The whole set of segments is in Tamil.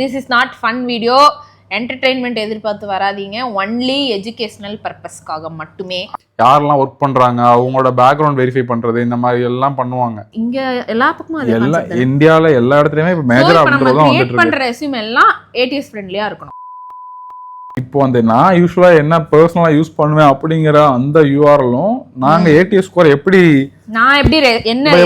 This is not fun video, entertainment எதிர்பார்த்து வராதீங்க, ஒன்லி எஜுகேஷனல் பர்பஸ்க்காக மட்டுமே. யாரெல்லாம் ஒர்க் பண்றாங்க அவங்களோட பேக்ரவுண்ட் வெரிஃபை பண்றது இந்த மாதிரி எல்லாம் பண்ணுவாங்க. இங்க எல்லா பக்கமும் அதே எல்லாம் இந்தியால எல்லா இடத்துலயுமே இப்ப மேஜரா அப்படின்றத வந்துட்டு இருக்கு. பண்ற ரெஸ்யூம் எல்லாம் ATS ஃப்ரெண்ட்லியா இருக்கணும். இப்போ வந்து நான் யூஸ்வலா என்ன பர்சனலா யூஸ் பண்ணுவேன் அப்படிங்கிற அந்த URL-ம் நாங்க ATS ஸ்கோர் எப்படி நான் எப்படி என்ன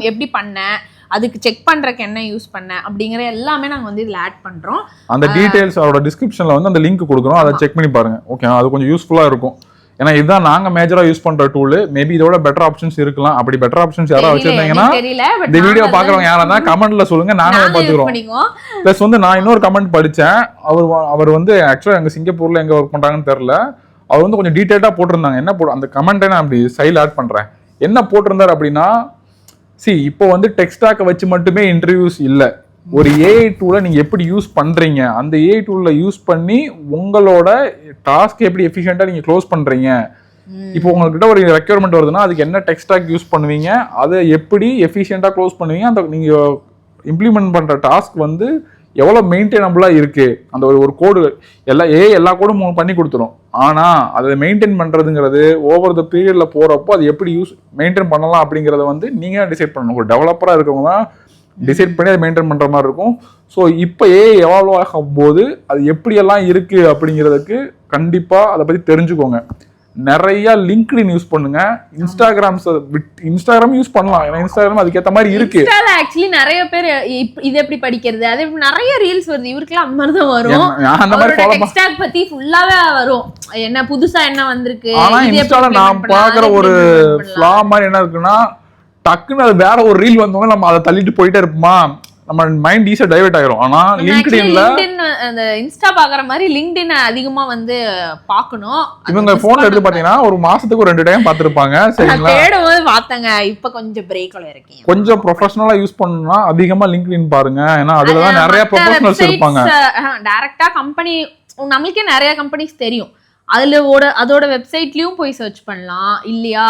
எப்படி பண்ணேன், அதுக்கு செக் பண்றதுக்கு என்ன யூஸ் பண்ண அப்படிங்கிற எல்லாமே நாங்க வந்து இதுல ஆட் பண்றோம். அந்த டீடைல்ஸ் அவரோட டிஸ்கிரிப்ஷன்ல வந்து அந்த லிங்க் கொடுக்குறோம், அதை செக் பண்ணி பாருங்க. ஓகே, அது கொஞ்சம் யூஸ்ஃபுல்லா இருக்கும். ஏன்னா இதுதான் நாங்க மேஜரா யூஸ் பண்ற டூல். மேபி இதோட பெட்டர் ஆப்ஷன்ஸ் இருக்கலாம். அப்படி பெட்டர் ஆப்ஷன்ஸ் யாராவது வச்சிருந்தீங்கன்னா இந்த வீடியோ பாக்குறவங்க யாரா கமெண்ட்ல சொல்லுங்க, நாங்களே பாத்துக்கிறோம். பிளஸ் வந்து நான் இன்னொரு கமெண்ட் படிச்சேன். அவர் வந்து ஆக்சுவலா எங்க சிங்கப்பூர்ல எங்க ஒர்க் பண்றாங்கன்னு தெரியல. அவர் வந்து கொஞ்சம் டீடைல்டா போட்டிருந்தாங்க. என்ன அந்த கமெண்ட்டை நான் அப்படி சைடில் ஆட் பண்றேன். என்ன போட்டிருந்தாரு அப்படின்னா, இப்போ வந்து டெக்ஸ்டாக்க வச்சு மட்டுமே இன்டர்வியூஸ் இல்லை, ஒரு AI டூலை நீங்க எப்படி யூஸ் பண்றீங்க, அந்த AI டூல்ல யூஸ் பண்ணி உங்களோட டாஸ்க் எப்படி எஃபிஷியண்டா நீங்க க்ளோஸ் பண்றீங்க. இப்போ உங்ககிட்ட ஒரு ரெக்யர்மெண்ட் வருதுன்னா அதுக்கு என்ன டெக்ஸ்டாக் யூஸ் பண்ணுவீங்க, அதை எப்படி எஃபிஷியண்டா க்ளோஸ் பண்ணுவீங்க, அந்த நீங்க இம்ப்ளிமெண்ட் பண்ற டாஸ்க் வந்து எவ்வளவு மெயின்டைனபிளா இருக்கு. அந்த ஒரு கோடு எல்லா கோடும் பண்ணி கொடுத்துரும். ஆனா அதை மெயின்டைன் பண்றதுங்கிறது ஓவர் த பீரியட்ல போறப்போ அது எப்படி மெயின்டைன் பண்ணலாம் அப்படிங்கறத வந்து நீங்க டிசைட் பண்ணணும். ஒரு டெவலப்பரா இருக்கவங்க தான் டிசைட் பண்ணி அதை மெயின்டைன் பண்ற மாதிரி இருக்கும். ஸோ இப்போ எவால்வ் ஆகும் போது அது எப்படியெல்லாம் இருக்கு அப்படிங்கிறதுக்கு கண்டிப்பா அதை பத்தி தெரிஞ்சுக்கோங்க. நிறைய லிங்க்டின் யூஸ் பண்ணுங்க, இன்ஸ்டாகிராம் யூஸ் பண்ணலாம். ஏன்னா இன்ஸ்டாகிராம் அதுக்கேற்ற மாதிரி இருக்கு. ஆக்சுவலி நிறைய பேர் இது எப்படி படிக்கிறது, அது நிறைய ரீல்ஸ் வருது, இவருக்குலாம் அந்த மாதிரி தான் வரும். அந்த மாதிரி டெக்ஸ்டாக் பத்தி ஃபுல்லாவே வரும், என்ன புதுசா என்ன வந்திருக்கு. ஆனா இன்ஸ்டால நான் பாக்குற ஒரு ஃப்ளா மாதிரி என்ன இருக்குன்னா, டக்குன்னு அது வேற ஒரு ரீல் வந்தோம்னா நம்ம அதை தள்ளிட்டு போயிட்டே இருப்போமா, நம்ம மைண்ட் ஈஸியா டைவர்ட் ஆயிரும். ஆனா லிங்க்டின்ல அந்த இன்ஸ்டா பாக்குற மாதிரி லிங்க்டின் அதிகமா வந்து பார்க்கணும். இவங்க போன்ல எடுத்து பாத்தீங்கன்னா ஒரு மாசத்துக்கு ஒரு 2 டைம் பாத்துருப்பாங்க. சரிங்களா, தேடும்போது பார்த்தாங்க. இப்ப கொஞ்சம் பிரேக்ல இருக்கேன். கொஞ்சம் ப்ரொஃபஷனலா யூஸ் பண்ணனும்னா அதிகமா லிங்க்டின் பாருங்க. ஏன்னா அதுல தான் நிறைய ப்ரொஃபஷனல்ஸ் இருப்பாங்க. டைரக்டா கம்பெனி நமக்கே நிறைய கம்பெனிஸ் தெரியும். அதோட வெப்சைட்லயும் போய் சர்ச் பண்ணலாம் இல்லையா,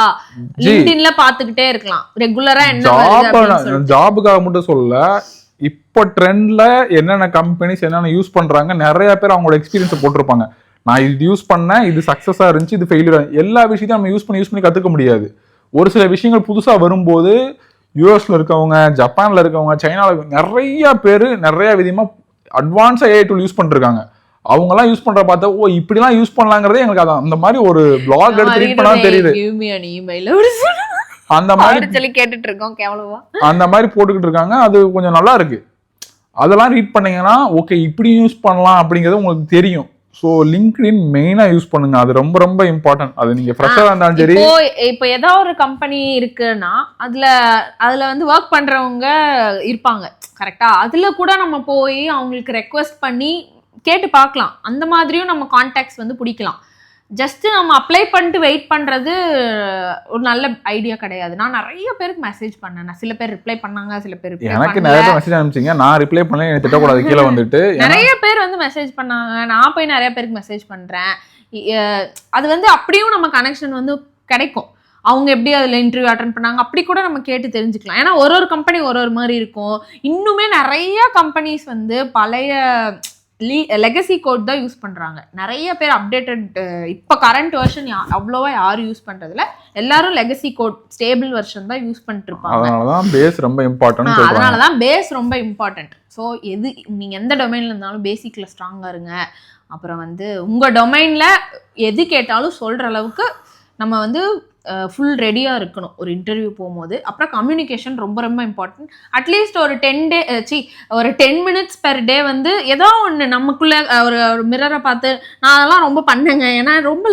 லிங்க்டின்ல பாத்துக்கிட்டே இருக்கலாம். ரெகுலரா என்ன ஜாபுக்காக மட்டும் சொல்ல, இப்போ ட்ரெண்ட்ல என்னென்ன கம்பெனிஸ் என்னென்ன யூஸ் பண்றாங்க, நிறைய பேர் அவங்களோட எக்ஸ்பீரியன்ஸ் போட்டிருப்பாங்க. நான் இது யூஸ் பண்ணேன், இது சக்சஸா இருந்துச்சு, இது ஃபெயிலியர். எல்லா விஷயத்தையும் நம்ம யூஸ் பண்ணி கத்துக்க முடியாது. ஒரு சில விஷயங்கள் புதுசா வரும்போது யூஎஸ்ல இருக்கவங்க, ஜப்பான்ல இருக்கவங்க, சைனால நிறைய பேர் நிறைய விதமா அட்வான்ஸா AI டூல் யூஸ் பண்ணிருக்காங்க. அவங்க எல்லாம் யூஸ் பண்ற பார்த்தா ஓ இப்படிலாம் யூஸ் பண்ணலாங்கிறதே எங்களுக்கு அதான் அந்த மாதிரி ஒரு பிளாக் எடுத்து ரீட் பண்ணா தெரியுது. அந்த மாதிரி சொல்லி கேட்டுட்டு இருக்கோம், கேவலமா அந்த மாதிரி போட்டுக்கிட்டு இருக்காங்க. அது கொஞ்சம் நல்லா இருக்கு. அதெல்லாம் ரீட் பண்ணீங்கன்னா ஓகே இப்படி யூஸ் பண்ணலாம் அப்படிங்கிறது உங்களுக்கு தெரியும். ஸோ லிங்க்டின் மெயினா யூஸ் பண்ணுங்க, அது ரொம்ப ரொம்ப இம்பார்ட்டன்ட். அது நீங்க ஃப்ரெஷரா இருந்தாலும் சரி. இப்போ ஏதாவது ஒரு கம்பெனி இருக்குன்னா அதுல வந்து ஒர்க் பண்றவங்க இருப்பாங்க கரெக்டா, அதுல கூட நம்ம போய் அவங்களுக்கு ரெக்வெஸ்ட் பண்ணி கேட்டு பார்க்கலாம். அந்த மாதிரியும் நம்ம கான்டாக்ட்ஸ் வந்து பிடிக்கலாம். ஜஸ்ட் நம்ம அப்ளை பண்ணிட்டு வெயிட் பண்றது ஒரு நல்ல ஐடியா கிடையாது. நான் நிறைய பேருக்கு மெசேஜ் பண்ணேன். சில பேர் ரிப்ளை பண்ணாங்க, சில பேர் எனக்கு நிறைய பேர் மெசேஜ் அனுப்பிச்சீங்க, நான் ரிப்ளை பண்ணல, எனக்கு திட்டக்கூடாது கீழே வந்துட்டு. நிறைய பேர் வந்து மெசேஜ் பண்ணாங்க, நான் போய் நிறைய பேருக்கு மெசேஜ் பண்றேன். அது வந்து அப்படியும் நம்ம கனெக்ஷன் வந்து கிடைக்கும். அவங்க எப்படி அதில் இன்டர்வியூ அட்டென்ட் பண்ணாங்க அப்படி கூட நம்ம கேட்டு தெரிஞ்சுக்கலாம். ஏன்னா ஒரு கம்பெனி ஒரு மாதிரி இருக்கும். இன்னுமே நிறைய கம்பெனிஸ் வந்து பழைய லெகசி கோட் தான் யூஸ் பண்றாங்க. நிறைய பேர் அப்டேட்டட் இப்போ கரண்ட் வெர்ஷன் அவ்வளோவா யாரும் யூஸ் பண்றதுல, எல்லாரும் லெகசி கோட் ஸ்டேபிள் வெர்ஷன் தான் யூஸ் பண்ணிட்டு இருப்பாங்க. அதனாலதான் பேஸ் ரொம்ப இம்பார்ட்டன்ட். அதனாலதான் பேஸ் ரொம்ப இம்பார்ட்டன்ட். ஸோ நீங்க எந்த டொமைன்ல இருந்தாலும் பேசிக்ல ஸ்ட்ராங்கா இருங்க. அப்புறம் வந்து உங்க டொமைன்ல எது கேட்டாலும் சொல்ற அளவுக்கு நம்ம வந்து ஃபுல் ரெடியாக இருக்கணும் ஒரு இன்டர்வியூ போகும்போது. அப்புறம் கம்யூனிகேஷன் ரொம்ப ரொம்ப இம்பார்ட்டன்ட். அட்லீஸ்ட் ஒரு 10 minutes பெர் டே வந்து ஏதோ ஒன்று நமக்குள்ளே ஒரு மிரரை பார்த்து நான் அதெல்லாம் ரொம்ப பண்ணேங்க. ஏன்னா ரொம்ப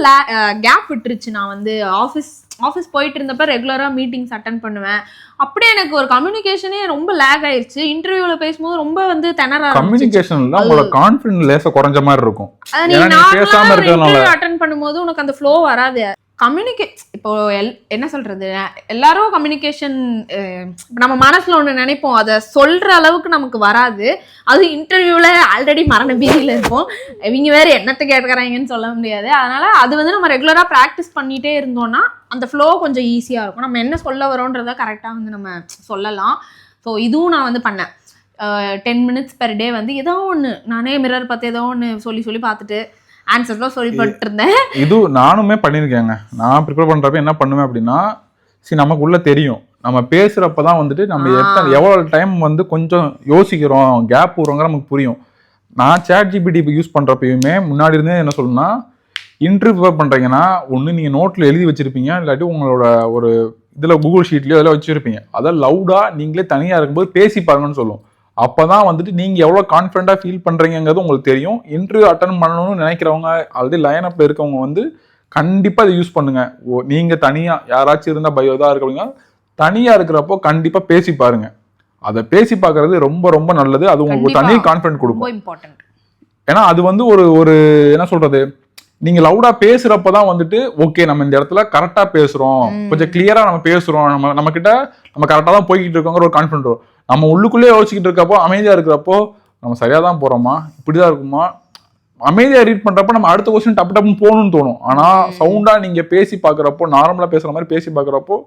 கேப் விட்டுருச்சு. நான் வந்து ஆஃபீஸ் போயிட்டு இருந்தப்ப ரெகுலராக மீட்டிங்ஸ் அட்டன் பண்ணுவேன். அப்படியே எனக்கு ஒரு கம்யூனிகேஷனே ரொம்ப லேக் ஆயிடுச்சு. இன்டர்வியூல பேசும்போது ரொம்ப வந்து திணற கம்யூனிகேஷன்ல உங்களோட கான்ஃபிடன்ஸ் லேசா குறைஞ்ச மாதிரி இருக்கும். அட்டன் பண்ணும்போது உனக்கு அந்த ஃப்ளோ வராது. இப்போ என்ன சொல்றது, எல்லாரும் கம்யூனிகேஷன் நம்ம மனசுல ஒண்ணு நினைப்போம், அதை சொல்ற அளவுக்கு நமக்கு வராது. அது இன்டர்வியூல ஆல்ரெடி மரண பீதியில இருப்போம். இவங்க வேற என்னத்தை கேட்கறாங்கன்னு சொல்ல முடியாது. அதனால அது வந்து நம்ம ரெகுலரா ப்ராக்டிஸ் பண்ணிட்டே இருந்தோம்னா அந்த ஃப்ளோ கொஞ்சம் ஈஸியா இருக்கும். நம்ம என்ன சொல்ல வரோன்றத கரெக்டா வந்து நம்ம சொல்லலாம். ஸோ இதுவும் நான் வந்து பண்ணேன். 10 minutes per day வந்து ஏதோ ஒன்று நானே மிரர் பார்த்து ஏதோ ஒன்று சொல்லி பார்த்துட்டு ஆன்சர்ஸ்லாம் சொல்லி போட்டு இருந்தேன். இது நானுமே பண்ணியிருக்கேங்க. நான் ப்ரிப்பேர் பண்ணுறப்ப என்ன பண்ணுவேன் அப்படின்னா, நமக்குள்ள தெரியும் நம்ம பேசுகிறப்ப வந்துட்டு நம்ம எவ்வளோ டைம் வந்து கொஞ்சம் யோசிக்கிறோம், கேப் விடுறோங்க நமக்கு புரியும். நான் ChatGPT இப்போ யூஸ் பண்ணுறப்பயுமே முன்னாடி இருந்தே என்ன சொல்லணும்னா, இன்டர்வியூ ப்ரிப்பேர் பண்ணுறீங்கன்னா ஒன்று நீங்கள் நோட்டில் எழுதி வச்சுருப்பீங்க, இல்லாட்டி உங்களோட ஒரு இதில் கூகுள் ஷீட்லேயோ இதெல்லாம் வச்சுருப்பீங்க. அதை லவுடாக நீங்களே தனியாக இருக்கும்போது பேசி பாருங்கன்னு சொல்லுவோம். அப்போ தான் வந்துட்டு நீங்கள் எவ்வளோ கான்ஃபிடண்ட்டாக ஃபீல் பண்ணுறீங்கிறது உங்களுக்கு தெரியும். இன்டர்வியூ அட்டன் பண்ணணும்னு நினைக்கிறவங்க ஆல்ரெடி லைன் அப்பில் இருக்கவங்க வந்து கண்டிப்பாக அதை யூஸ் பண்ணுங்க. நீங்கள் தனியாக யாராச்சும் இருந்தால் பயோதாக இருக்கிறவங்க தனியாக இருக்கிறப்போ கண்டிப்பாக பேசி பாருங்க. அதை பேசி பார்க்கறது ரொம்ப ரொம்ப நல்லது. அது உங்களுக்கு தனி கான்ஃபிடன்ட் கொடுக்கும். ஏன்னா அது வந்து ஒரு என்ன சொல்றது, நீங்க லவுடா பேசுறப்பதான் வந்துட்டு ஓகே நம்ம இந்த இடத்துல கரெக்டா பேசுறோம், கொஞ்சம் கிளியரா நம்ம பேசுறோம், நம்ம கிட்ட நம்ம கரெக்டா தான் போய்கிட்டு இருக்கோங்கிற ஒரு கான்ஃபிடன்ட் வரும். நம்ம உள்ளுக்குள்ளேயே யோசிச்சுக்கிட்டு இருக்கப்போ அமைதியா இருக்கிறப்போ நம்ம சரியா தான் போறோமா, இப்படிதான் இருக்குமா, அமைதியா ரீட் பண்றப்ப நம்ம அடுத்த கொஸ்டின் டப்பு டப்புன்னு போகணும்னு தோணும். ஆனா சவுண்டா நீங்க பேசி பாக்குறப்போ, நார்மலா பேசுற மாதிரி பேசி பாக்குறப்போ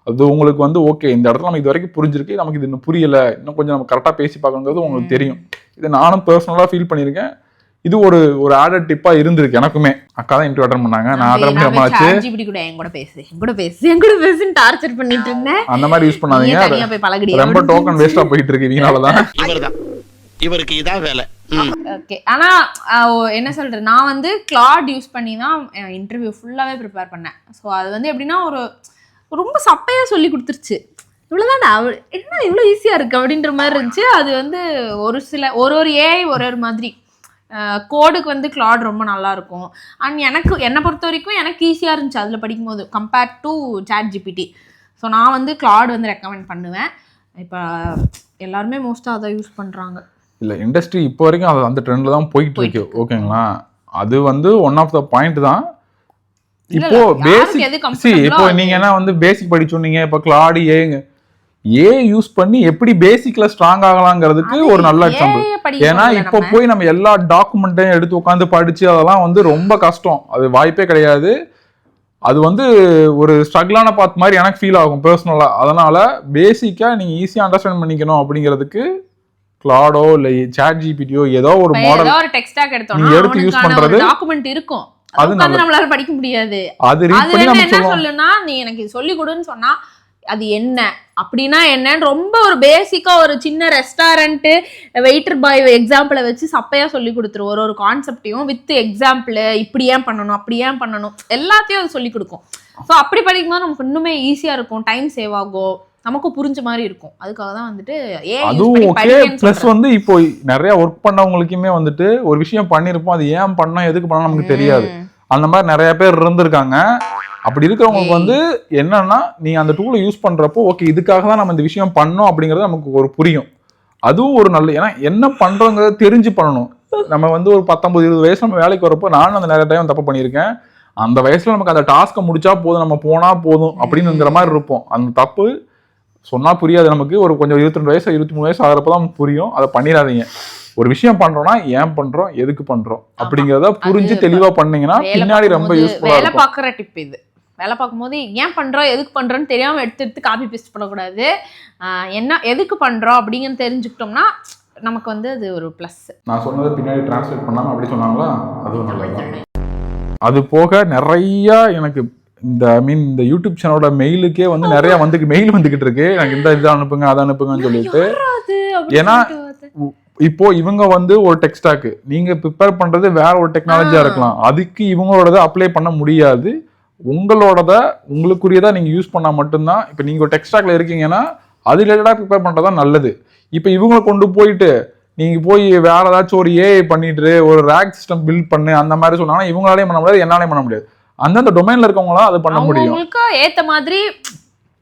அது உங்களுக்கு வந்து ஓகே இந்த இடத்துல நமக்கு இது வரைக்கும் புரிஞ்சிருக்கு, நமக்கு இது இன்னும் புரியல, இன்னும் கொஞ்சம் நம்ம கரெக்டா பேசி பார்க்கணுங்கிறது உங்களுக்கு தெரியும். இதை நானும் பர்சனலா ஃபீல் பண்ணியிருக்கேன். இது ஒரு ஆடட் டிப்பா இருந்திருக்கு எனக்குமே. அக்கா தான் இன்டர்வியூ அட்டெண்ட் பண்ணாங்க, நான் அட்டெண்ட் பண்ணி அம்மாச்சு ChatGPT கூட என் கூட பேசுன்னு டார்ச்சர் பண்ணிட்டு இருந்தேன். அந்த மாதிரி யூஸ் பண்ணாதீங்க, ரொம்ப டோக்கன் வேஸ்டா போயிட்டு இருக்கு இதனால தான். இவருக்கு இதான் வேலை. ஓகே, ஆனா என்ன சொல்றது, நான் வந்து கிளாட் யூஸ் பண்ணி தான் இன்டர்வியூ ஃபுல்லாவே ப்ரிப்பேர் பண்ணேன். ஸோ அது வந்து எப்படின்னா ரொம்ப சப்பையா சொல்லி கொடுத்துருச்சு. இவ்வளவுதான் என்ன இவ்வளவு ஈஸியா இருக்கு அப்படின்ற மாதிரி இருந்துச்சு. அது வந்து ஒரு ஏஐ ஒரு மாதிரி கோடுக்கு வந்து கிளாட் ரொம்ப நல்லா இருக்கும். அண்ட் என்னை பொறுத்த வரைக்கும் எனக்கு ஈஸியாக இருந்துச்சு அதில் படிக்கும்போது கம்பேர்ட் டு ChatGPT. ஸோ நான் வந்து கிளாட் வந்து ரெக்கமெண்ட் பண்ணுவேன். இப்போ எல்லாருமே மோஸ்ட்டாக அதை யூஸ் பண்ணுறாங்க. இல்லை, இண்டஸ்ட்ரி இப்போ வரைக்கும் அது அந்த ட்ரெண்டில் தான் போயிட்டு இருக்கு. ஓகேங்களா, அது வந்து ஒன் ஆஃப் த பாயிண்ட் தான். இப்போ பேசிக் இப்போ நீங்க என்ன வந்து பேசிக் படிச்சோன்னீங்க, இப்போ கிளாட் ஏ யூஸ் பண்ணி எப்படி பேசிக்ல ஸ்ட்ராங் ஆகலாங்கிறதுக்கு ஒரு நல்ல எக்ஸாம்பிள். ஏன்னா இப்போ போய் நம்ம எல்லா டாக்குமெண்ட்டையும் எடுத்து உட்காந்து படிச்சு அதெல்லாம் வந்து ரொம்ப கஷ்டம், அது வாய்ப்பே கிடையாது. அது வந்து ஒரு ஸ்ட்ரகிளான பாத் மாதிரி எனக்கு ஃபீல் ஆகும் பர்சனலா. அதனால பேசிக்கா நீங்க ஈஸியா அண்டர்ஸ்டாண்ட் பண்ணிக்கணும் அப்படிங்கிறதுக்கு கிளாடோ இல்ல ChatGPTயோ ஏதோ ஒரு மாடல் நீங்க எடுத்து யூஸ் பண்றது டாக்குமெண்ட் இருக்கும், அது நம்மளால படிக்க முடியாது. அது ரீட் பண்ணி நம்ம என்ன சொல்லுனா, நீ எனக்கு சொல்லி கொடுன்னு சொன்னா அது என்ன அப்படின்னா என்னன்னு ரொம்ப ஒரு பேசிக்கா ஒரு சின்ன ரெஸ்டாரண்ட் வெயிட்டர் பாய் எக்ஸாம்பிளை வச்சு சப்பையா சொல்லி கொடுத்துரும். ஒரு கான்செப்டையும் வித் எக்ஸாம்பிள், இப்படி ஏன் பண்ணணும் அப்படி ஏன் பண்ணணும் எல்லாத்தையும் அது சொல்லி கொடுக்கும். ஸோ அப்படி படிக்கும்போது நமக்கு இன்னுமே ஈஸியா இருக்கும், டைம் சேவ் ஆகும், நமக்கு புரிஞ்ச மாதிரி இருக்கும். அதுக்காக தான் வந்துட்டு அதுவும் ஓகே. பிளஸ் வந்து இப்போ நிறைய ஒர்க் பண்ணவங்களுக்குமே வந்துட்டு ஒரு விஷயம் பண்ணிருப்போம், அது ஏன் பண்ணோம் எதுக்கு பண்ணோம் நமக்கு தெரியாது. அந்த மாதிரி நிறைய பேர் இருந்திருக்காங்க. அப்படி இருக்கிறவங்களுக்கு வந்து என்னன்னா, நீ அந்த டூலை யூஸ் பண்றப்போ ஓகே இதுக்காக தான் நம்ம இந்த விஷயம் பண்ணோம் அப்படிங்கிறது நமக்கு ஒரு புரியும். அதுவும் ஒரு நல்ல, ஏன்னா என்ன பண்றோங்கிறத தெரிஞ்சு பண்ணணும். நம்ம வந்து ஒரு 19-20 வயசு நம்ம வேலைக்கு வரப்போ நானும் அந்த நிறைய டைம் தப்பு பண்ணியிருக்கேன். அந்த வயசுல நமக்கு அந்த டாஸ்க்கை முடிச்சா போதும், நம்ம போனா போதும் அப்படின்னுங்கிற மாதிரி இருப்போம். அந்த தப்பு சொன்னா புரியாது நமக்கு. ஒரு கொஞ்சம் 22 வயசு 23 வயசு ஆகிறப்பதான் புரியும். அதை பண்ணிடாதீங்க. ஒரு விஷயம் பண்றோம்னா ஏன் பண்றோம் எதுக்கு பண்றோம் அப்படிங்கறத புரிஞ்சு தெளிவா பண்ணீங்கன்னா பின்னாடி ரொம்ப யூஸ்ஃபுல்லா இருக்கும். வேலை பார்க்குற டிப் இது. வேலை பார்க்கும்போது ஏன் பண்றோம் எதுக்கு பண்றோம்னு தெரியாம எடுத்து காப்பி பேஸ்ட் பண்ணக்கூடாது. என்ன எதுக்கு பண்றோம் அப்படிங்கன்னு தெரிஞ்சுக்கிட்டோம்னா நமக்கு வந்து அது ஒரு பிளஸ். நான் சொன்னதை பின்னாடி டிரான்ஸ்லேட் பண்ணாம அப்படி சொன்னாங்களா, அதுவும் நல்லது. அது போக நிறைய எனக்கு இந்த யூடியூப் சேனலோட மெயிலுக்கே வந்து நிறைய மெயில் வந்துகிட்டு இருக்கு. எனக்கு இந்த இதை அனுப்புங்க அதை அனுப்புங்கன்னு சொல்லிட்டு. ஏன்னா இப்போ இவங்க வந்து ஒரு டெக்ஸ்டாக்கு நீங்க ப்ரிப்பேர் பண்றது வேற ஒரு டெக்னாலஜியா இருக்கலாம், அதுக்கு இவங்களோடத அப்ளை பண்ண முடியாது. உங்களோடத உங்களுக்குரியதா நீங்க யூஸ் பண்ணா மட்டும்தான். இப்போ நீங்க ஒரு டெக்ஸ்டாக்ல இருக்கீங்கன்னா அது ரிலேட்டடா ப்ரிப்பேர் பண்றதா நல்லது. இப்போ இவங்களை கொண்டு போயிட்டு நீங்க போய் வேற ஏதாச்சும் ஒரு ஏஐ பண்ணிட்டு ஒரு ரேக் சிஸ்டம் பில்ட் பண்ணு அந்த மாதிரி சொன்னாங்கன்னா இவங்களாலையும் பண்ண முடியாது, என்னாலையும் பண்ண முடியாது. அந்தந்த டொமைன்ல இருக்கவங்களாம் அது பண்ண முடியும். உங்களுக்கு ஏத்த மாதிரி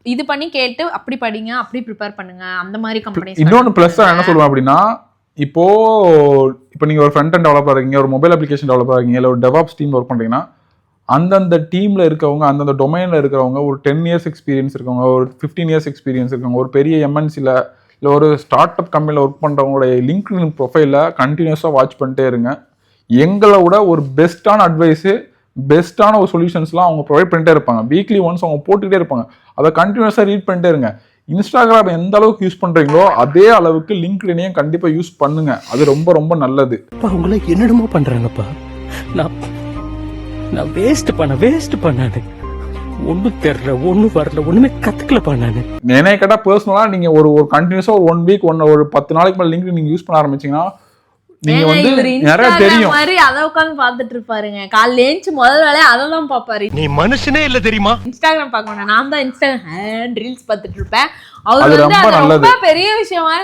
இது பண்ணி கேட்டு அப்படி படிங்க, அப்படி ப்ரிப்பேர் பண்ணுங்க. அந்த மாதிரி கம்பெனிஸ் இன்னொன்னு பிளஸ் என்ன சொல்லுவேன் அப்படின்னா, இப்போ நீங்க ஒரு ஃப்ரண்ட் அண்ட் டெவலப்பர் இருக்கீங்க, ஒரு மொபைல் அப்ளிகேஷன் டெவலப்பர் இருக்கீங்க, இல்லை ஒரு டெவாப்ஸ் டீம் ஒர்க் பண்றீங்கன்னா அந்தந்த டீம்ல இருக்கவங்க அந்தந்த டொமைன்ல இருக்கிறவங்க ஒரு 10 இயர்ஸ் எக்ஸ்பீரியன்ஸ் இருக்கவங்க, ஒரு 15 இயர்ஸ் எக்ஸ்பீரியன்ஸ் இருக்கவங்க, ஒரு பெரிய எம்என்சில இல்லை ஒரு ஸ்டார்ட் அப் கம்பெனியில் ஒர்க் பண்றவங்களுடைய லிங்க்டின் ப்ரொஃபைல கண்டினியூஸாக வாட்ச் பண்ணிட்டே இருங்க. எங்களை விட ஒரு பெஸ்ட்டான அட்வைஸு பெஸ்ட்டான ஒரு சொல்யூஷன்ஸ்லாம் அவங்க ப்ரொவைட் பண்ணிட்டே இருப்பாங்க. வீக்லி ஒன்ஸ் அவங்க போட்டுக்கிட்டே இருப்பாங்க. அதை கண்டினியூஸாக ரீட் பண்ணிட்டே இருங்க. இன்ஸ்டாகிராம் எந்த அளவுக்கு யூஸ் பண்றீங்களோ அதே அளவுக்கு லிங்க்டினையும் கண்டிப்பா யூஸ் பண்ணுங்க. அது ரொம்ப ரொம்ப நல்லது. உங்களை என்னடமா பண்றாங்கப்பா. நான் வேஸ்ட் பண்ணானே. ஒன்னும் தெரியல, ஒன்னும் வரல, ஒண்ணுமே கத்துக்கலப்பா நானு. என்னைய கேட்டா பர்சனலா நீங்க ஒரு கண்டினியூஸா ஒரு 1 வீக் ஒரு 10 நாளைக்கு மேல லிங்க்டின் நீங்க யூஸ் பண்ண ஆரம்பிச்சீங்கன்னா நீங்க வந்து நிறைய தெரியும். மாதிரி அத உட்கார்ந்து பாத்துட்டு இருப்பாருங்க. காலைல ஏஞ்சி முதல் வேலையா அததான் பாப்பாரு. நீ மனுஷனே இல்ல தெரியுமா? இன்ஸ்டாகிராம் பார்க்க மாட்டேன், நான் தான் இன்ஸ்டாகிராம் ரீல்ஸ் பார்த்துட்டு இருப்பேன். அவர் வந்து அது ரொம்ப பெரிய விஷயமா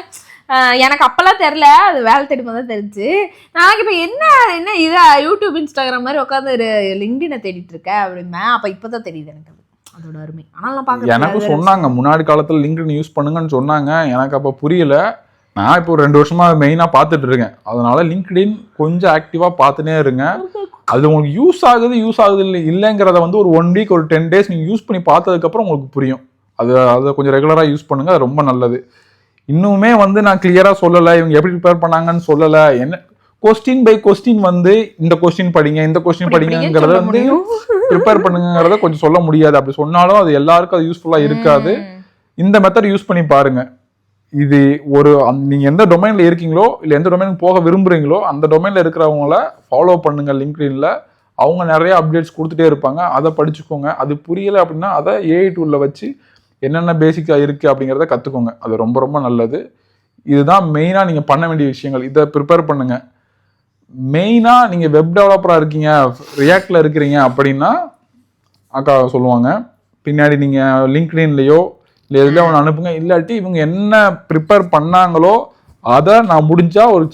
எனக்கு அப்பெல்லாம் தெரியல, அது வேலை தேடி தான் தெரிஞ்சு. நான் இப்ப என்ன இதா யூடியூப் இன்ஸ்டாகிராம் மாதிரி உட்காந்து லிங்க்டினை தேடிட்டு இருக்கேன் அப்படின்னா அப்ப இப்பதான் தெரியுது எனக்கு அதோட அருமை. ஆனால் எனக்கு சொன்னாங்க முன்னாடி காலத்துல லிங்க்டின் யூஸ் பண்ணுங்கன்னு சொன்னாங்க. எனக்கு அப்ப புரியல. நான் இப்போ 2 வருஷமா மெயினா பார்த்துட்டு இருக்கேன். அதனால லிங்க்டின் கொஞ்சம் ஆக்டிவா பார்த்துனே இருங்க. அது உங்களுக்கு யூஸ் ஆகுது இல்லைங்கிறத வந்து ஒரு 1 வீக் ஒரு 10 டேஸ் நீங்க யூஸ் பண்ணி பார்த்ததுக்கு அப்புறம் உங்களுக்கு புரியும். அதை கொஞ்சம் ரெகுலரா யூஸ் பண்ணுங்க, அது ரொம்ப நல்லது. இன்னுமே வந்து நான் கிளியரா சொல்லலை, இவங்க எப்படி ப்ரிப்பேர் பண்ணாங்கன்னு சொல்லலை. என்ன கொஸ்டின் பை கொஸ்டின் வந்து இந்த கொஸ்டின் படிங்க இந்த கொஸ்டின் படிங்கிறத வந்து ப்ரிப்பேர் பண்ணுங்கிறத கொஞ்சம் சொல்ல முடியாது. அப்படி சொன்னாலும் அது எல்லாருக்கும் அது யூஸ்ஃபுல்லா இருக்காது. இந்த மெத்தட் யூஸ் பண்ணி பாருங்க. இது நீங்க எந்த டொமைன்ல இருக்கீங்களோ இல்ல எந்த டொமைனுக்கு போக விரும்புறீங்களோ அந்த டொமைன்ல இருக்கிறவங்கள ஃபாலோ பண்ணுங்க. லிங்க்டின்ல அவங்க நிறைய அப்டேட்ஸ் கொடுத்துட்டே இருப்பாங்க, அதை படிச்சுக்கோங்க. அது புரியல அப்படின்னா அதை AI டூல்ல வச்சு என்னென்ன பேசிக்கா இருக்கு அப்படிங்கிறத கத்துக்கோங்க. அது ரொம்ப ரொம்ப நல்லது. இதுதான் மெயினா நீங்க பண்ண வேண்டிய விஷயங்கள். இதை ப்ரிப்பேர் பண்ணுங்க. மெயினா நீங்க வெப் டெவலப்பரா இருக்கீங்க, ரியாக்ட்ல இருக்கிறீங்க அப்படின்னா அக்கா சொல்லுவாங்க, பின்னாடி நீங்க லிங்க்டின்லயோ இல்லை எதுல ஒன்று அனுப்புங்க. இல்லாட்டி இவங்க என்ன ப்ரிப்பேர் பண்ணாங்களோ அதை நான் முடிஞ்சா ஒரு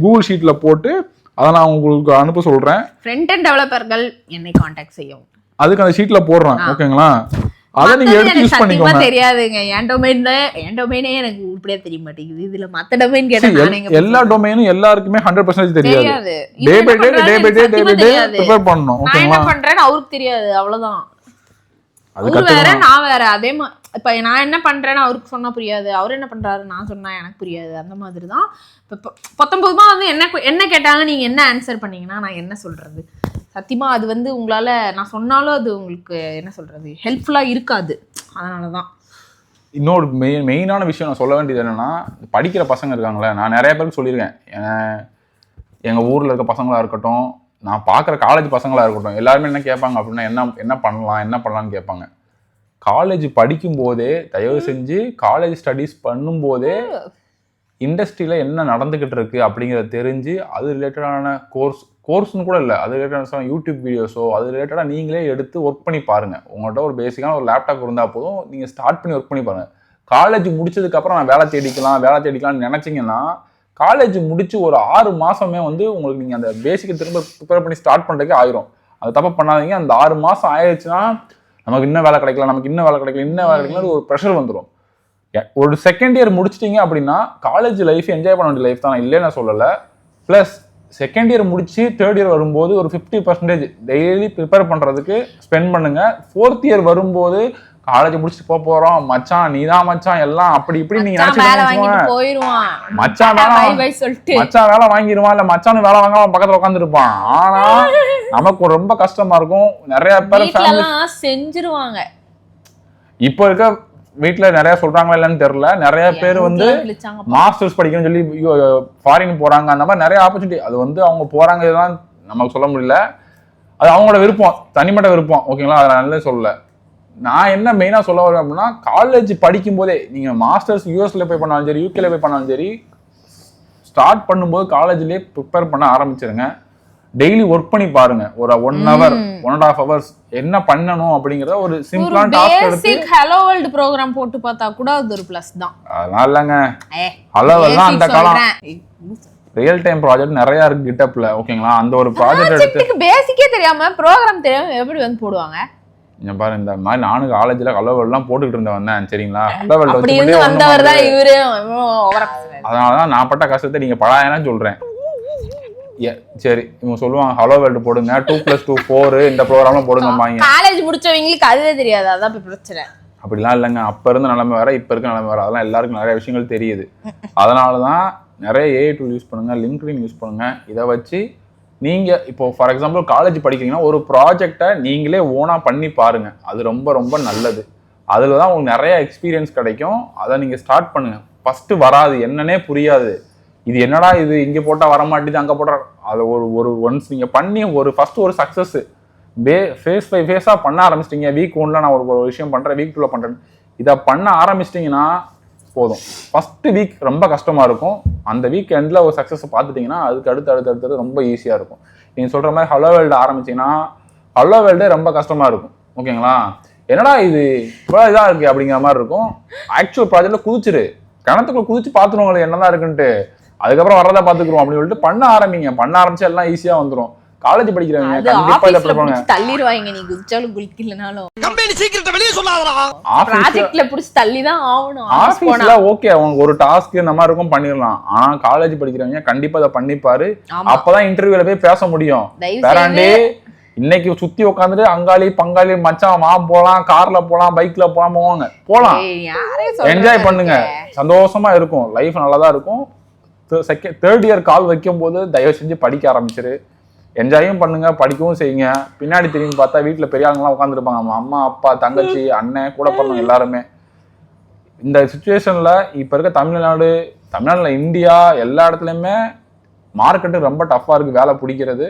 கூகுள் ஷீட்ல போட்டு அதை நான் உங்களுக்கு அனுப்ப சொல்றேன். ஃப்ரண்ட் எண்ட் டெவலப்பர்கள் என்னை கான்டாக்ட் செய்யும், அதுக்கு அந்த ஷீட்ல போடுறேன். ஓகேங்களா? அதை நீங்க எடுத்து யூஸ் பண்ணிக்கோங்க. தெரியாதுங்க, என் டொமைனே எனக்கு உருப்படியா தெரிய மாட்டேங்குது. இதுல மத்த டொமைன் கேட்டா எல்லா டொமைனும் எல்லாருக்குமே 100% தெரியாது. டே பை டே ப்ரிப்பேர் பண்ணனும். நான் என்ன பண்றேன்னு அவருக்கு தெரியாது, அவ்வளவுதான். அவரு வேற நான் வேற. அதே மாதிரி இப்ப நான் என்ன பண்றேன்னு அவருக்கு சொன்னா புரியாது, அவர் என்ன பண்றாரு நான் சொன்னா எனக்கு புரியாது. அந்த மாதிரிதான். இப்ப 19 வந்து என்ன கேட்டாங்க, நீங்க என்ன ஆன்சர் பண்ணீங்கன்னா நான் என்ன சொல்றது? சத்தியமா அது வந்து உங்களால நான் சொன்னாலும் அது உங்களுக்கு என்ன சொல்றது ஹெல்ப்ஃபுல்லா இருக்காது. அதனாலதான் இன்னொரு மெயினான விஷயம் நான் சொல்ல வேண்டியது என்னன்னா, படிக்கிற பசங்க இருக்காங்களே, நான் நிறைய பேருக்கு சொல்லியிருக்கேன். எங்க ஊர்ல இருக்க பசங்களா இருக்கட்டும், நான் பார்க்குற காலேஜ் பசங்களா இருக்கட்டும், எல்லாருமே என்ன கேட்பாங்க அப்படின்னா என்ன பண்ணலாம்னு கேட்பாங்க. காலேஜ் படிக்கும் போதே தயவு செஞ்சு காலேஜ் ஸ்டடீஸ் பண்ணும்போதே இண்டஸ்ட்ரியில என்ன நடந்துகிட்டு இருக்கு அப்படிங்கிறத தெரிஞ்சு அது ரிலேட்டடான கோர்ஸ்னு கூட இல்லை, அது ரிலேட்டடான யூடியூப் வீடியோஸோ அது ரிலேட்டடாக நீங்களே எடுத்து ஒர்க் பண்ணி பாருங்க. உங்கள்கிட்ட ஒரு பேசிக்கான ஒரு லேப்டாப் இருந்தால் போதும், நீங்க ஸ்டார்ட் பண்ணி ஒர்க் பண்ணி பாருங்க. காலேஜ் முடிச்சதுக்கு அப்புறம் நான் வேலை தேடிக்கலாம்னு நினைச்சீங்கன்னா காலேஜ் முடிச்சு ஒரு 6 மாசமே வந்து உங்களுக்கு நீங்க அந்த பேசிக்கை திரும்ப ப்ரிப்பேர் பண்ணி ஸ்டார்ட் பண்றதுக்கே ஆயிரும். அது தப்ப பண்ணாதீங்க. அந்த 6 மாசம் ஆயிடுச்சுன்னா நமக்கு இன்னும் வேலை கிடைக்கல ஒரு ப்ரெஷர் வந்துடும். ஒரு செகண்ட் இயர் முடிச்சிட்டீங்க அப்படின்னா காலேஜ் லைஃப் என்ஜாய் பண்ண வேண்டிய லைஃப் தான், இல்லைன்னு நான் சொல்லலை. ப்ளஸ் செகண்ட் இயர் முடிச்சு தேர்ட் இயர் வரும்போது ஒரு 50% டெய்லி ப்ரிப்பேர் பண்றதுக்கு ஸ்பெண்ட் பண்ணுங்க. 4th இயர் வரும்போது காலேஜ் முடிச்சுட்டு போறோம் மச்சான், நீதான் மச்சான் எல்லாம் அப்படி இப்படி நீங்க மச்சான் வேலை வாங்கிடுவான், இல்ல மச்சானு வேலை வாங்க பக்கத்துல உட்காந்து இருப்பான். ஆனா நமக்கு ரொம்ப கஷ்டமா இருக்கும். நிறைய பேர் செஞ்சிருவாங்க. இப்ப இருக்க வீட்டுல நிறைய சொல்றாங்களா இல்லன்னு தெரியல. நிறைய பேர் வந்து மாஸ்டர்ஸ் படிக்கணும்னு சொல்லி ஃபாரின் போறாங்க. அந்த மாதிரி நிறைய ஆப்பர்ச்சுனிட்டி. அது வந்து அவங்க போறாங்க, இதுதான் நமக்கு சொல்ல முடியல. அது அவங்களோட விருப்பம், தனிப்பட்ட விருப்பம். ஓகேங்களா? அதை நான் நல்லது சொல்லல. நான் என்ன மெயினா சொல்ல வரேன் அப்படின்னா, காலேஜ் படிக்கும் போதே நீங்க மாஸ்டர்ஸ் யூஎஸ்ல போய் பண்ணாலும் சரி, யூகேல போய் பண்ணாலும் சரி, ஸ்டார்ட் பண்ணும்போது காலேஜ்லயே ப்ரிப்பேர் பண்ண ஆரம்பிச்சிருங்க. டெய்லி ஒர்க் பண்ணி பாருங்க. ஒரு 1 hour 1.5 hours என்ன பண்ணணும் அப்படிங்கறத ஒரு சிம்பிளான டாஸ்க் எடுத்து ஹலோ வேர்ல்ட் ப்ரோகிராம் போட்டு பார்த்தா கூட அது ஒரு ப்ளஸ் தான். அதெல்லாம் இல்லங்க, ஹலோ வேர்ல்ட் அந்த காலம் ரியல் டைம் ப்ராஜெக்ட் நிறைய இருக்கு GitHubல. ஓகேங்களா? அந்த ஒரு ப்ராஜெக்ட் எடுத்து பேசிக்கே தெரியாம ப்ரோகிராம் தெரியாம எப்படி வந்து போடுவாங்க? இங்க பாரு, இந்த மாதிரி நானும் காலேஜ்ல ஹலோ வேர்ல்ட் எல்லாம் போட்டுக்கிட்டு இருந்தேன். சரிங்களா? ஹலோ வேர்ல்ட் அப்படி இருந்து வந்தவர் தான் இவரு. அதனாலதான் நான் பட்ட கஷ்டத்தை நீங்க படாயனா சொல்றேன். சரி, இவங்க சொல்லுவாங்க ஹலோ வேர்ல்ட் போடுங்க, 2+2 4 இந்த ப்ரோக்ராம்லாம் போடுங்கம்பாங்க. காலேஜ் முடிச்சவங்களுக்கு அதுவே தெரியாது, அதான் பிரச்சனை. அப்படிலாம் இல்லைங்க. அப்ப இருந்த நிலைமை வேற, இப்ப இருக்க நிலைமை வேற. அதெல்லாம் எல்லாருக்கும் நிறைய விஷயங்கள் தெரியுது. அதனாலதான் நிறைய AI டூல் யூஸ் பண்ணுங்க, லிங்க்டின் யூஸ் பண்ணுங்க. இதை வச்சு நீங்க இப்போ ஃபார் எக்ஸாம்பிள் காலேஜ் படிக்கிறீங்கன்னா ஒரு ப்ராஜெக்டை நீங்களே ஓனா பண்ணி பாருங்க. அது ரொம்ப ரொம்ப நல்லது. அதில் தான் உங்களுக்கு நிறைய எக்ஸ்பீரியன்ஸ் கிடைக்கும். அதை நீங்கள் ஸ்டார்ட் பண்ணுங்க. ஃபர்ஸ்ட் வராது, என்னன்னே புரியாது, இது என்னடா இது இங்கே போட்டால் வர மாட்டேது அங்கே போட்டால், அதை ஒரு ஒன்ஸ் நீங்கள் பண்ணி ஃபர்ஸ்ட் ஒரு சக்ஸஸ் ஃபேஸ் பை ஃபேஸாக பண்ண ஆரம்பிச்சிட்டிங்க. வீக் 1ல் நான் ஒரு விஷயம் பண்ணுறேன், வீக் 2ல் பண்ணுறேன், இதை பண்ண ஆரம்பிச்சிட்டிங்கன்னா போதும். ஃபஸ்ட்டு வீக் ரொம்ப கஷ்டமாக இருக்கும். அந்த வீக் எண்டில் ஒரு சக்ஸஸ் பார்த்துட்டிங்கன்னா அதுக்கு அடுத்து ரொம்ப ஈஸியாக இருக்கும். நீங்கள் சொல்கிற மாதிரி ஹலோ வேர்ல்டு ஆரம்பிச்சிங்கன்னா ஹலோ வேர்ல்டே ரொம்ப கஷ்டமாக இருக்கும். ஓகேங்களா? என்னடா இது இவ்வளோ இதாக இருக்குது அப்படிங்கிற மாதிரி இருக்கும். ஆக்சுவல் ப்ராஜெக்டில் குதிச்சிரு, கிணத்துக்குள்ள குதிச்சு பார்த்துருவோங்களே என்னதான் இருக்குன்ட்டு, அதுக்கப்புறம் வரதை பார்த்துக்குறோம் அப்படின்னு சொல்லிட்டு பண்ண ஆரம்பிங்க. பண்ண ஆரம்பிச்சா எல்லாம் ஈஸியாக வந்துடும். காலேஜ் படிக்கிறவங்க கண்டிப்பா இத பண்ணுவாங்க. தள்ளிடுவாங்க, நீ குதிச்சாலும் குளிக்கலனாலும். கம்பெனி சீக்கிரத்தை வெளிய சொல்லாதடா. ப்ராஜெக்ட்ல புடிச்சு தள்ளி தான் ஆவணும். ஆபீஸ்ல ஓகே அவங்க ஒரு டாஸ்க் இந்த மாதிரி இருக்கும் பண்ணிரலாம். ஆனா காலேஜ் படிக்கிறவங்க கண்டிப்பா இத பண்ணிப்பாரு. அப்பதான் இன்டர்வியூல போய் பேச முடியும். வேறாண்டே இன்னைக்கு சுத்தி உட்காந்துட்டு அங்காளி பங்காளி மச்சான் வா போலாம், கார்ல போலாம், பைக்ல போலாம், என்ஜாய் பண்ணுங்க, சந்தோஷமா இருக்கும், லைஃப் நல்லாதான் இருக்கும். தேர்ட் இயர் கால் வைக்கும் போது தயவு செஞ்சு படிக்க ஆரம்பிச்சிரு. என்ஜாயும் பண்ணுங்க, படிக்கவும் செய்யுங்க. பின்னாடி திரும்பி பார்த்தா வீட்டுல பெரிய ஆளுங்கெல்லாம் உட்காந்துருப்பாங்க, அம்மா அப்பா தங்கச்சி அண்ணன் கூட பிறந்தவங்க எல்லாருமே. இந்த சுச்சுவேஷன்ல இப்ப இருக்க தமிழ்நாடுல இந்தியா எல்லா இடத்துலயுமே மார்க்கெட்டு ரொம்ப டஃப்பா இருக்கு. வேலை பிடிக்கிறது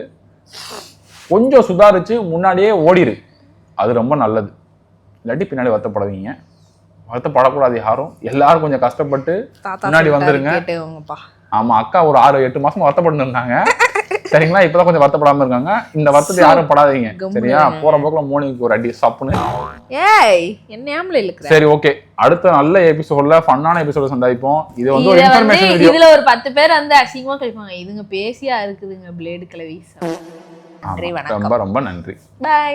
கொஞ்சம் சுதாரிச்சு முன்னாடியே ஓடிரு, அது ரொம்ப நல்லது. இல்லாட்டி பின்னாடி வருத்தப்படாதீங்க, வருத்தப்படக்கூடாது யாரும். எல்லாரும் கொஞ்சம் கஷ்டப்பட்டு முன்னாடி வந்துருங்க. ஆமா, அக்கா ஒரு 6-8 மாசமா வருத்தப்பட்டு இருந்தாங்க சரிங்களா, இப்பதான் கொஞ்சம் வருத்தப்படாம இருக்காங்க. இந்த வருத்தத்தை யாரும் படாதீங்க சரியா. போற போக்குல மோனிக்கு ஒரு அடி சாப்பிடுன்னு. சரி ஓகே, அடுத்த நல்ல எபிசோட்ல ஃபன்னான எபிசோட சந்திப்போம். இது வந்து ஒரு இன்ஃபர்மேஷன் வீடியோ. இதுல ஒரு 10 பேர் வந்து அசிங்கமா கழிப்பாங்க, இதுங்க பேசியா இருக்குதுங்க பிளேடு கிளவிஸ். ரொம்ப ரொம்ப நன்றி. பை.